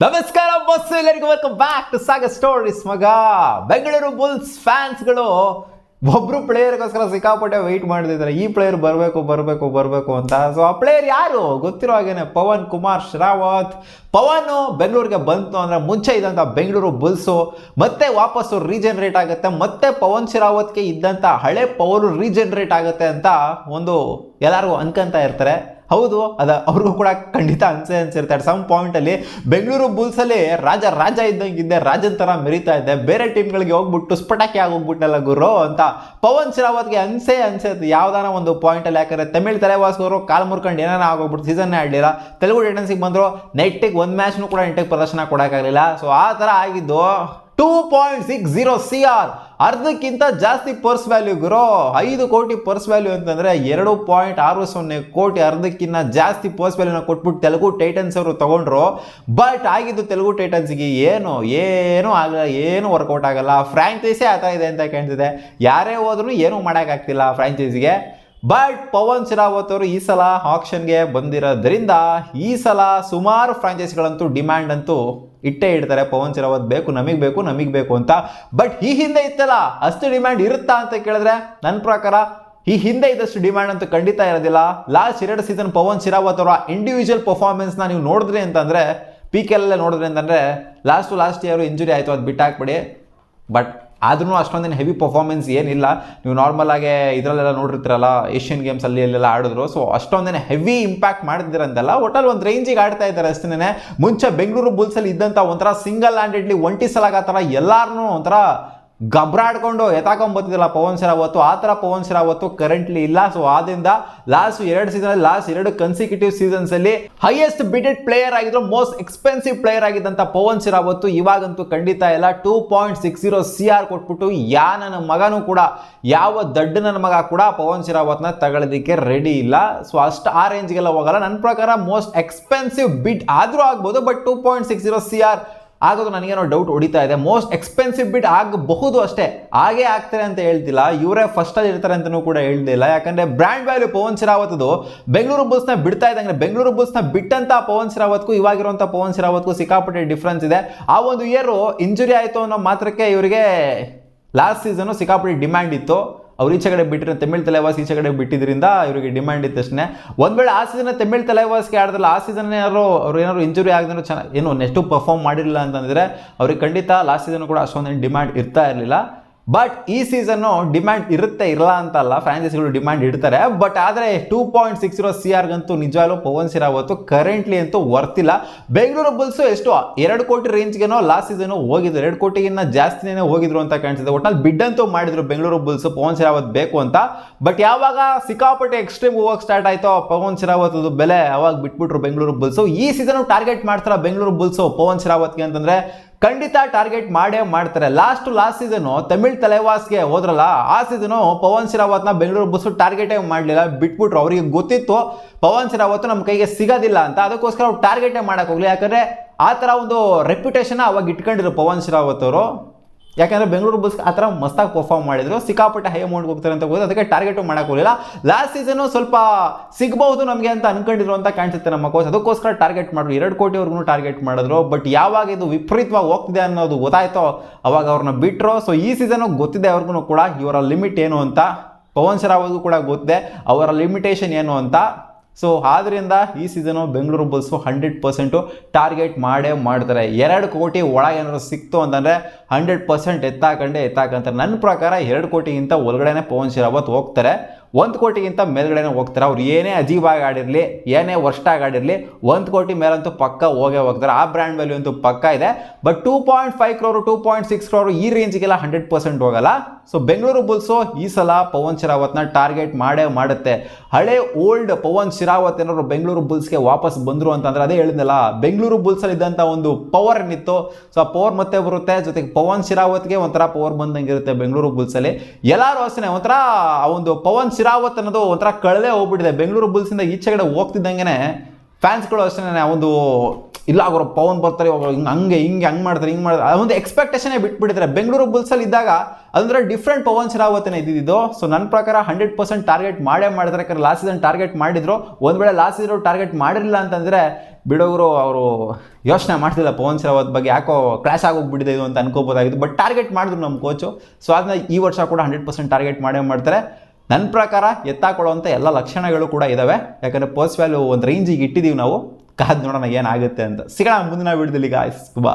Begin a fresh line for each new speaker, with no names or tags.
ನಮಸ್ಕಾರ ಬಸ್ ಎಲ್ಲರಿಗೂ welcome back to ಸಾಗ stories. ಮಗ ಬೆಂಗಳೂರು ಬುಲ್ಸ್ ಫ್ಯಾನ್ಸ್ಗಳು ಒಬ್ರು ಪ್ಲೇಯರ್ಗೋಸ್ಕರ ಸಿಕ್ಕಾಪಟ್ಟೆ ವೆಯ್ಟ್ ಮಾಡ್ತಿದ್ದಾರೆ. ಈ ಪ್ಲೇಯರ್ ಬರಬೇಕು ಅಂತ. ಸೊ ಆ ಪ್ಲೇಯರ್ ಯಾರು ಗೊತ್ತಿರೋ ಹಾಗೇನೆ ಪವನ್ ಕುಮಾರ್ ಶರಾವತ್. ಪವನ್ ಬೆಂಗಳೂರಿಗೆ ಬಂತು ಅಂದರೆ ಮುಂಚೆ ಇದ್ದಂಥ ಬೆಂಗಳೂರು ಬುಲ್ಸು ಮತ್ತೆ ವಾಪಸ್ಸು ರೀಜನರೇಟ್ ಆಗುತ್ತೆ, ಮತ್ತೆ ಪವನ್ ಶರಾವತ್ಗೆ ಇದ್ದಂಥ ಹಳೆ ಪವರ್ ರೀಜನರೇಟ್ ಆಗುತ್ತೆ ಅಂತ ಒಂದು ಎಲ್ಲರಿಗೂ ಅನ್ಕೊಂತ ಇರ್ತಾರೆ. ಹೌದು, ಅವ್ರಿಗೂ ಕೂಡ ಖಂಡಿತ ಅನ್ಸಿರ್ತಾರೆ. ಸಮ್ ಪಾಯಿಂಟಲ್ಲಿ ಬೆಂಗಳೂರು ಬುಲ್ಸಲ್ಲಿ ರಾಜ ಇದ್ದಂಗಿದ್ದೆ, ರಾಜನ್ ಥರ ಮೆರಿತಾ ಇದ್ದೆ, ಬೇರೆ ಟೀಮ್ಗಳಿಗೆ ಹೋಗ್ಬಿಟ್ಟು ಸ್ಪಟಾಕಿ ಆಗೋಗ್ಬಿಟ್ಟಲ್ಲ ಗುರು ಅಂತ ಪವನ್ ಶರಾವತ್ಗೆ ಅನ್ಸೇದು ಯಾವ್ದಾನ ಒಂದು ಪಾಯಿಂಟಲ್ಲಿ. ಯಾಕಂದರೆ ತಮಿಳ್ ತಲೆವಾಸ್ಗವರು ಕಾಲು ಮುರ್ಕೊಂಡು ಏನಾರ ಆಗೋಗ್ಬಿಟ್ಟು ಸೀಸನ್ನೇ ಆಡಲಿಲ್ಲ. ತೆಲುಗು ಟೈಟನ್ಸಿಗೆ ಬಂದರು, ನೆಟ್ಟಿಗೆ ಒಂದು ಮ್ಯಾಚ್ನೂ ಕೂಡ ನೆಟ್ಟಿಗೆ ಪ್ರದರ್ಶನ ಕೊಡೋಕ್ಕಾಗಲಿಲ್ಲ. ಸೊ ಆ ಥರ ಆಗಿದ್ದು 2.60 CR, ಅರ್ಧಕ್ಕಿಂತ ಜಾಸ್ತಿ ಪರ್ಸ್ ವ್ಯಾಲ್ಯೂ ಗುರು. 5 ಕೋಟಿ ಪರ್ಸ್ ವ್ಯಾಲ್ಯೂ ಅಂತಂದರೆ 2.60 ಕೋಟಿ, ಅರ್ಧಕ್ಕಿಂತ ಜಾಸ್ತಿ ಪರ್ಸ್ ವ್ಯಾಲ್ಯೂನ ಕೊಟ್ಬಿಟ್ಟು ತೆಲುಗು ಟೈಟನ್ಸ್ ಅವರು ತೊಗೊಂಡ್ರು. ಬಟ್ ಆಗಿದ್ದು ತೆಲುಗು ಟೈಟನ್ಸ್ಗೆ ಏನೂ ಆಗಲ್ಲ, ಏನು ವರ್ಕೌಟ್ ಆಗಲ್ಲ. ಫ್ರ್ಯಾಂಚೈಸಿ ಆ ಥರ ಇದೆ ಅಂತ ಕಾಣ್ತಿದೆ. ಯಾರೇ ಹೋದ್ರೂ ಏನೂ ಮಾಡೋಕ್ಕಾಗ್ತಿಲ್ಲ ಫ್ರ್ಯಾಂಚೈಸಿಗೆ. ಬಟ್ ಪವನ್ ಶರಾವತ್ ಅವರು ಈ ಸಲ ಆಕ್ಷನ್ಗೆ ಬಂದಿರೋದ್ರಿಂದ ಈ ಸಲ ಸುಮಾರು ಫ್ರಾಂಚೈಸಿಗಳಂತೂ ಡಿಮ್ಯಾಂಡ್ ಅಂತೂ ಇಟ್ಟೇ ಇಡ್ತಾರೆ. ಪವನ್ ಶರಾವತ್ ನಮಗೆ ಬೇಕು ಅಂತ. ಬಟ್ ಈ ಹಿಂದೆ ಇತ್ತಲ್ಲ, ಅಷ್ಟು ಡಿಮ್ಯಾಂಡ್ ಇರುತ್ತಾ ಅಂತ ಕೇಳಿದ್ರೆ ನನ್ನ ಪ್ರಕಾರ ಈ ಹಿಂದೆ ಇದ್ದಷ್ಟು ಡಿಮ್ಯಾಂಡ್ ಅಂತೂ ಖಂಡಿತ ಇರೋದಿಲ್ಲ. ಲಾಸ್ಟ್ 2 ಸೀಸನ್ ಪವನ್ ಶರಾವತ್ ಅವರ ಇಂಡಿವಿಜುವಲ್ ಪರ್ಫಾರ್ಮೆನ್ಸ್ನ ನೀವು ನೋಡಿದ್ರಿ ಅಂತಂದರೆ, PKL ನೋಡಿದ್ರಿ ಅಂತಂದರೆ ಲಾಸ್ಟ್ ಇಯರ್ ಇಂಜುರಿ ಆಯಿತು, ಅದು ಬಿಟ್ಟಾಕ್ಬಿಡಿ. ಬಟ್ ಆದ್ರೂ ಅಷ್ಟೊಂದೇನು ಹೆವಿ ಪರ್ಫಾರ್ಮೆನ್ಸ್ ಏನಿಲ್ಲ. ನೀವು ನಾರ್ಮಲ್ ಆಗಿ ಇದರಲ್ಲೆಲ್ಲ ನೋಡಿರ್ತೀರಲ್ಲ, ಏಷ್ಯನ್ ಗೇಮ್ಸಲ್ಲಿ ಎಲ್ಲೆಲ್ಲ ಆಡಿದ್ರು. ಸೊ ಅಷ್ಟೊಂದೇನೆ ಹೆವಿ ಇಂಪ್ಯಾಕ್ಟ್ ಮಾಡಿದಿರಂತೆಲ್ಲ, ಒಟ್ಟಲ್ಲಿ ಒಂದು ರೇಂಜಿಗೆ ಆಡ್ತಾ ಇದ್ದಾರೆ ಅಷ್ಟೇ. ಮುಂಚೆ ಬೆಂಗಳೂರು ಬುಲ್ಸಲ್ಲಿ ಇದ್ದಂಥ ಒಂಥರ ಸಿಂಗಲ್ ಹ್ಯಾಂಡೆಡ್ಲಿ ಒಂಟಿಸಲಾಗ ಥರ ಎಲ್ಲಾರನ್ನೂ ಒಂಥರ ಗಬ್ರಾಡ್ಕೊಂಡು ಎತ್ತಾಕೊಂಬತ್ತಿದ್ದಿಲ್ಲ ಪವನ್ ಶರಾವತ್. ಆ ಥರ ಪವನ್ ಶರಾವತ್ ಕರೆಂಟ್ಲಿ ಇಲ್ಲ. ಸೊ ಆದ್ದರಿಂದ ಲಾಸ್ಟ್ 2 ಕನ್ಸಿಕ್ಯೂಟಿವ್ ಸೀಸನ್ಸಲ್ಲಿ ಹೈಯೆಸ್ಟ್ ಬಿಡೆಡ್ ಪ್ಲೇಯರ್ ಆಗಿದ್ರು, ಮೋಸ್ಟ್ ಎಕ್ಸ್ಪೆನ್ಸಿವ್ ಪ್ಲೇಯರ್ ಆಗಿದ್ದಂಥ ಪವನ್ ಶರಾವತ್ ಇವಾಗಂತೂ ಖಂಡಿತ ಇಲ್ಲ. 2.60 CR ಕೊಟ್ಬಿಟ್ಟು ನನ್ನ ಮಗನೂ ಕೂಡ, ಯಾವ ದಡ್ಡ ನನ್ನ ಮಗ ಕೂಡ ಪವನ್ ಶರಾವತ್ನ ತಗೊಳ್ಳೋದಕ್ಕೆ ರೆಡಿ ಇಲ್ಲ. ಸೊ ಅಷ್ಟು ಆ ರೇಂಜ್ಗೆಲ್ಲ ಹೋಗಲ್ಲ. ನನ್ನ ಪ್ರಕಾರ ಮೋಸ್ಟ್ ಎಕ್ಸ್ಪೆನ್ಸಿವ್ ಬಿಡ್ ಆದರೂ ಆಗ್ಬೋದು, ಬಟ್ 2.60 CR ಆಗೋದು ನನಗೇನೋ ಡೌಟ್ ಹೊಡಿತಾ ಇದೆ. ಮೋಸ್ಟ್ ಎಕ್ಸ್ಪೆನ್ಸಿವ್ ಬಿಡ್ ಆಗಬಹುದು ಅಷ್ಟೇ, ಹಾಗೇ ಆಗ್ತಾರೆ ಅಂತ ಹೇಳ್ತಿಲ್ಲ. ಇವರೇ ಫಸ್ಟಲ್ಲಿ ಇರ್ತಾರೆ ಅಂತಲೂ ಕೂಡ ಹೇಳ್ತಿಲ್ಲ. ಯಾಕಂದರೆ ಬ್ರ್ಯಾಂಡ್ ವ್ಯಾಲ್ಯೂ ಪವನ್ ಶರಾವತ್ದು ಬೆಂಗಳೂರು ಬುಲ್ಸ್ನ ಬಿಡ್ತಾ ಇದ್ದಂಗೆ, ಬೆಂಗಳೂರು ಬುಲ್ಸ್ನ ಬಿಟ್ಟಂಥ ಪವನ್ ಶರಾವತ್ಗೂ ಇವಾಗಿರುವಂಥ ಪವನ್ ಶರಾವತ್ಗೂ ಸಿಕ್ಕಾಪಟ್ಟೆ ಡಿಫ್ರೆನ್ಸ್ ಇದೆ. ಆ ಒಂದು ಇಯರು ಇಂಜುರಿ ಆಯಿತು ಅನ್ನೋ ಮಾತ್ರಕ್ಕೆ ಇವರಿಗೆ ಲಾಸ್ಟ್ ಸೀಸನು ಸಿಕ್ಕಾಪಟ್ಟೆ ಡಿಮ್ಯಾಂಡ್ ಇತ್ತು. ಅವ್ರು ಈಚೆ ಕಡೆ ಬಿಟ್ಟಿರೋ ತಮಿಳ್ ತಲೆವಾಸ್ ಈಚೆ ಕಡೆ ಬಿಟ್ಟಿದ್ರಿಂದ ಇವರಿಗೆ ಡಿಮ್ಯಾಂಡ್ ಇತ್ತು ಅಷ್ಟೇ. ಒಂದು ವೇಳೆ ಆ ಸೀಸನ್ ತಮಿಳ್ ತಲೆವಾಸ್ಗೆ ಆಡಿದ್ರಲ್ಲ, ಆ ಸೀಸನ್ ಏನಾದ್ರು ಇಂಜುರಿ ಆಗದೇನೋ ಚೆನ್ನಾಗಿ ಏನು ನೆಕ್ಸ್ಟು ಪರ್ಫಾರ್ಮ್ ಮಾಡಿರಲಿಲ್ಲ ಅಂತಂದರೆ ಅವ್ರಿಗೆ ಖಂಡಿತ ಲಾಸ್ಟ್ ಸೀಸನ್ ಕೂಡ ಅಷ್ಟೊಂದೇನು ಡಿಮ್ಯಾಂಡ್ ಇರ್ತಾ ಇರಲಿಲ್ಲ. ಬಟ್ ಈ ಸೀಸನ್ನು ಡಿಮ್ಯಾಂಡ್ ಇರಲ್ಲ ಅಂತಲ್ಲ, ಫ್ರಾಂಚೈಸಿಗಳು ಡಿಮ್ಯಾಂಡ್ ಇಡ್ತಾರೆ. ಬಟ್ ಆದರೆ 2.60 CRಗಂತೂ ನಿಜವಾಗ್ಲೂ ಪವನ್ ಶರಾವತ್ ಕರೆಂಟ್ಲಿ ಅಂತೂ ವರ್ತಿಲ್ಲ. ಬೆಂಗಳೂರು ಬುಲ್ಸು ಎಷ್ಟು 2 ಕೋಟಿ ರೇಂಜ್ಗೇನೋ ಲಾಸ್ಟ್ ಸೀಸನು ಹೋಗಿದ್ರು, 2 ಕೋಟಿಗಿನ್ನ ಜಾಸ್ತಿನೇ ಹೋಗಿದ್ರು ಅಂತ ಕಾಣಿಸಿದೆ. ಒಟ್ನಲ್ಲಿ ಬಿಡ್ ಅಂತೂ ಮಾಡಿದ್ರು ಬೆಂಗಳೂರು ಬುಲ್ಸು ಪವನ್ ಶರಾವತ್ ಬೇಕು ಅಂತ. ಬಟ್ ಯಾವಾಗ ಸಿಕ್ಕಾಪಟ್ಟೆ ಎಕ್ಸ್ಟ್ರೀಮ್ ಹೋಗಕ್ಕೆ ಸ್ಟಾರ್ಟ್ ಆಯಿತೋ ಪವನ್ ಶರಾವತ್ ಬೆಲೆ, ಅವಾಗ ಬಿಟ್ಬಿಟ್ರು ಬೆಂಗಳೂರು ಬುಲ್ಸು. ಈ ಸೀಸನ್ ಟಾರ್ಗೆಟ್ ಮಾಡ್ತಾರ ಬೆಂಗಳೂರು ಬುಲ್ಸು ಪವನ್ ಶರಾವತ್ಗೆ ಅಂತಂದರೆ ಖಂಡಿತ ಟಾರ್ಗೆಟ್ ಮಾಡೇ ಮಾಡ್ತಾರೆ. ಲಾಸ್ಟ್ ಸೀಸನು ತಮಿಳ್ ತಲೆವಾಸ್ಗೆ ಹೋದ್ರಲ್ಲ, ಆ ಸೀಸನು ಪವನ್ ಶರಾವತ್ನ ಬೆಂಗಳೂರು ಬುಲ್ಸು ಟಾರ್ಗೆಟೇ ಮಾಡಲಿಲ್ಲ, ಬಿಟ್ಬಿಟ್ರು. ಅವರಿಗೆ ಗೊತ್ತಿತ್ತು ಪವನ್ ಶರಾವತ್ ನಮ್ಮ ಕೈಗೆ ಸಿಗೋದಿಲ್ಲ ಅಂತ, ಅದಕ್ಕೋಸ್ಕರ ಅವ್ರು ಟಾರ್ಗೆಟೇ ಮಾಡೋಕೆ ಹೋಗಲಿ. ಯಾಕಂದರೆ ಆ ಥರ ಒಂದು ರೆಪ್ಯುಟೇಷನ್ ಅವಾಗ ಇಟ್ಕೊಂಡಿದ್ರು ಪವನ್ ಶರಾವತ್ ಅವರು. ಯಾಕಂದರೆ ಬೆಂಗಳೂರು ಬುಲ್ಸ್ ಆ ಥರ ಮಸ್ತಾಗಿ ಪರ್ಫಾರ್ಮ್ ಮಾಡಿದ್ರು, ಸಿಕ್ಕಾಪಟ್ಟೆ ಹೈ ಅಮೌಂಟ್ ಹೋಗ್ತಾರೆ ಅಂತ ಹೋಗೋದು, ಅದಕ್ಕೆ ಟಾರ್ಗೆಟು ಮಾಡೋಕೆ ಹೋಗಲಿಲ್ಲ. ಲಾಸ್ಟ್ ಸೀಸನು ಸ್ವಲ್ಪ ಸಿಗಬಹುದು ನಮಗೆ ಅಂತ ಅನ್ಕೊಂಡಿದ್ರು ಅಂತ ಕಾಣಿಸುತ್ತೆ ನಮ್ಮ ಕೋಚ್, ಅದಕ್ಕೋಸ್ಕರ ಟಾರ್ಗೆಟ್ ಮಾಡಿದ್ರು. 2 ಕೋಟಿವರೆಗೂ ಟಾರ್ಗೆಟ್ ಮಾಡಿದ್ರು. ಬಟ್ ಯಾವಾಗ ಇದು ವಿಪರೀತವಾಗಿ ಹೋಗ್ತಿದೆ ಅನ್ನೋದು ಗೊತ್ತಾಯ್ತೋ ಅವಾಗ ಅವ್ರನ್ನ ಬಿಟ್ಟರು. ಸೊ ಈ ಸೀಸನು ಗೊತ್ತಿದೆ ಅವ್ರಿಗೂ ಕೂಡ ಇವರ ಲಿಮಿಟ್ ಏನು ಅಂತ, ಪವನ್ ಶರಾವತ್ಗೂ ಕೂಡ ಗೊತ್ತಿದೆ ಅವರ ಲಿಮಿಟೇಷನ್ ಏನು ಅಂತ. ಸೊ ಆದ್ದರಿಂದ ಈ ಸೀಸನು ಬೆಂಗಳೂರು ಬುಲ್ಸು 100% ಟಾರ್ಗೆಟ್ ಮಾಡೇ ಮಾಡ್ತಾರೆ. 2 ಕೋಟಿ ಒಳಗೆ ಏನಾದ್ರು ಸಿಕ್ತು ಅಂತಂದರೆ 100% ಎತ್ತಾಕಂತಾರೆ. ನನ್ನ ಪ್ರಕಾರ 2 ಕೋಟಿಗಿಂತ ಒಳಗಡೆನೆ ಪವನ್ ಶರಾವತ್ ಹೋಗ್ತಾರೆ, 1 ಕೋಟಿಗಿಂತ ಮೇಲ್ಗಡೆನೇ ಹೋಗ್ತಾರೆ. ಅವ್ರು ಏನೇ ಅಜೀಬಾಗಿ ಆಡಿರಲಿ, ಏನೇ ವರ್ಷಾಗಿ ಆಡಿರಲಿ, 1 ಕೋಟಿ ಮೇಲಂತೂ ಪಕ್ಕ ಹೋಗ್ತಾರೆ. ಆ ಬ್ರ್ಯಾಂಡ್ ವ್ಯಾಲ್ಯೂ ಅಂತೂ ಪಕ್ಕ ಇದೆ. ಬಟ್ 2.5 crore 2.6 crore ಈ ರೇಂಜಿಗೆಲ್ಲ 100% ಹೋಗಲ್ಲ. ಸೊ ಬೆಂಗಳೂರು ಬುಲ್ಸು ಈ ಸಲ ಪವನ್ ಶರಾವತ್ನ ಟಾರ್ಗೆಟ್ ಮಾಡೇ ಮಾಡುತ್ತೆ. ಹಳೆ ಓಲ್ಡ್ ಪವನ್ ಶರಾವತ್ ಏನಾದ್ರು ಬೆಂಗಳೂರು ಬುಲ್ಸ್ಗೆ ವಾಪಸ್ ಬಂದರು ಅಂತಂದರೆ, ಅದೇ ಹೇಳಿದ್ನಲ್ಲ, ಬೆಂಗಳೂರು ಬುಲ್ಸಲ್ಲಿ ಇದ್ದಂಥ ಒಂದು ಪವರ್ ಏನಿತ್ತು, ಸೊ ಆ ಪವರ್ ಮತ್ತೆ ಬರುತ್ತೆ. ಜೊತೆಗೆ ಪವನ್ ಶರಾವತ್ಗೆ ಒಂಥರ ಪವರ್ ಬಂದಂಗೆ ಇರುತ್ತೆ ಬೆಂಗಳೂರು ಬುಲ್ಸಲ್ಲಿ. ಎಲ್ಲರೂ ಅಷ್ಟೇ ಒಂಥರ ಆ ಒಂದು ಪವನ್ ಶರಾವತ್ ಅನ್ನೋದು ಒಂಥರ ಕಳಲೆ ಹೋಗ್ಬಿಟ್ಟಿದೆ. ಬೆಂಗಳೂರು ಬುಲ್ಸಿಂದ ಈಚೆಗಡೆ ಹೋಗ್ತಿದ್ದಂಗೆ ಫ್ಯಾನ್ಸ್ಗಳು ಅಷ್ಟೇ ಒಂದು ಇಲ್ಲ ಅವರು ಪವನ್ ಬರ್ತಾರೆ ಹಿಂಗೆ ಮಾಡ್ತಾರೆ ಅದೊಂದು ಎಕ್ಸ್ಪೆಕ್ಟೇಷನೇ ಬಿಟ್ಬಿಟ್ಟಿದ್ದಾರೆ. ಬೆಂಗಳೂರು ಬುಲ್ಸಲ್ಲಿ ಇದ್ದಾಗ ಅದೊಂಥರ ಡಿಫ್ರೆಂಟ್ ಪವನ್ ಶರಾವತನೇ ಇದ್ದಿದ್ದು. ಸೊ ನನ್ನ ಪ್ರಕಾರ 100% ಟಾರ್ಗೆಟ್ ಮಾಡ್ತಾರೆ. ಯಾಕಂದ್ರೆ ಲಾಸ್ಟ್ ಸೀಸನ್ ಟಾರ್ಗೆಟ್ ಮಾಡಿದ್ರು. ಒಂದು ವೇಳೆ ಲಾಸ್ಟ್ ಸೀಸನ್ ಟಾರ್ಗೆಟ್ ಮಾಡಿರಲಿಲ್ಲ ಅಂತಂದರೆ ಬಿಡೋರು ಅವರು ಯೋಚನೆ ಮಾಡ್ತಿಲ್ಲ ಪವನ್ ಶರಾವತ್ ಬಗ್ಗೆ, ಯಾಕೋ ಕ್ಲಾಶ್ ಆಗೋಗ್ಬಿಟ್ಟಿದೆ ಇದು ಅಂತ ಅನ್ಕೋಬೋದಾಗಿತ್ತು. ಬಟ್ ಟಾರ್ಗೆಟ್ ಮಾಡಿದ್ರು ನಮ್ಮ ಕೋಚು. ಸೊ ಅದನ್ನ ಈ ವರ್ಷ ಕೂಡ 100% ಟಾರ್ಗೆಟ್ ಮಾಡ್ತಾರೆ. ನನ್ನ ಪ್ರಕಾರ ಎತ್ತಾಕೊಳ್ಳುವಂಥ ಎಲ್ಲ ಲಕ್ಷಣಗಳು ಕೂಡ ಇದ್ದಾವೆ. ಯಾಕಂದರೆ ಪರ್ಸ್ ವ್ಯಾಲ್ಯೂ ಒಂದು ರೇಂಜಿಗೆ ಇಟ್ಟಿದ್ದೀವಿ ನಾವು. ಕಾದು ನೋಡೋಣ ಏನಾಗುತ್ತೆ ಅಂತ. ಸಿಗೋಣ ಮುಂದಿನ ವಿಡಿಯೋದಲ್ಲಿ ಗಾಯ್ಸ್. ಬಾ.